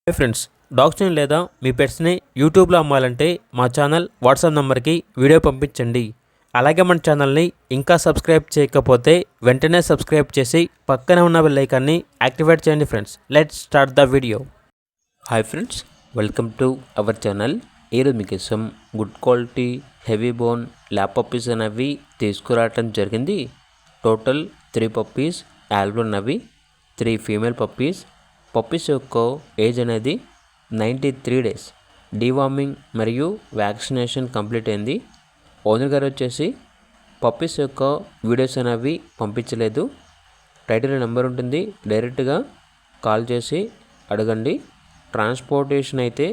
హే friends, డాగ్స్ని లేదా మీ పెట్స్ని యూట్యూబ్లో అమ్మాలంటే మా ఛానల్ వాట్సాప్ నెంబర్కి వీడియో పంపించండి. అలాగే మన ఛానల్ని ఇంకా సబ్స్క్రైబ్ చేయకపోతే వెంటనే సబ్స్క్రైబ్ చేసి పక్కనే ఉన్న బెల్ ఐకాన్ని యాక్టివేట్ చేయండి. Friends, let's start the video. Hi friends, welcome to our channel. ఈరోజు మీకోసం good quality heavy bone lap puppies అనేవి తీసుకురావటం జరిగింది. టోటల్ 3 పప్పీస్ యాల్బ్ ఉన్నవి, 3 ఫీమేల్ పప్పీస్. పప్పీస్ యొక్క ఏజ్ అనేది 93 డేస్. డీవార్మింగ్ మరియు వ్యాక్సినేషన్ కంప్లీట్ అయింది. ఓనర్ గారు వచ్చేసి పప్పీస్ యొక్క వీడియోస్ అనేవి పంపించలేదు. టైటిల్ నెంబర్ ఉంటుంది, డైరెక్ట్గా కాల్ చేసి అడగండి. ట్రాన్స్పోర్టేషన్ అయితే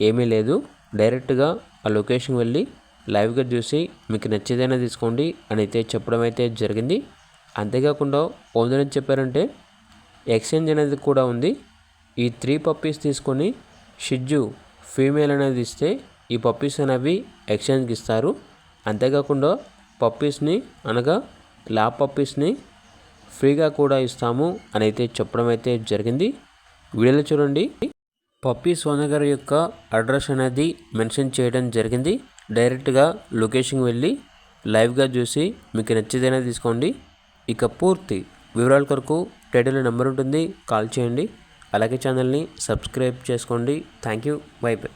ఏమీ లేదు. డైరెక్ట్గా ఆ లొకేషన్కి వెళ్ళి లైవ్గా చూసి మీకు నచ్చేదైనా తీసుకోండి అని అయితే చెప్పడం అయితే జరిగింది. అంతేకాకుండా ఓనర్ ఏం చెప్పారంటే ఎక్స్చేంజ్ అనేది కూడా ఉంది. ఈ 3 పప్పీస్ తీసుకొని షిజ్జు ఫీమేల్ అనేది ఇస్తే ఈ పప్పీస్ అనేవి ఎక్స్చేంజ్కి ఇస్తారు. అంతేకాకుండా పప్పీస్ని అనగా ల్యాబ్ పప్పీస్ని ఫ్రీగా కూడా ఇస్తాము అని అయితే చెప్పడం అయితే జరిగింది. వీడియోలో చూడండి, పప్పీస్ ఓనర్ గారి యొక్క అడ్రస్ అనేది మెన్షన్ చేయడం జరిగింది. డైరెక్ట్గా లొకేషన్కి వెళ్ళి లైవ్గా చూసి మీకు నచ్చేదైనా తీసుకోండి. ఇక పూర్తి వివరాల కొరకు టైటిల్ నెంబర్ ఉంటుంది, కాల్ చేయండి. అలాగే ఛానల్ని సబ్స్క్రైబ్ చేసుకోండి. Thank you, by by.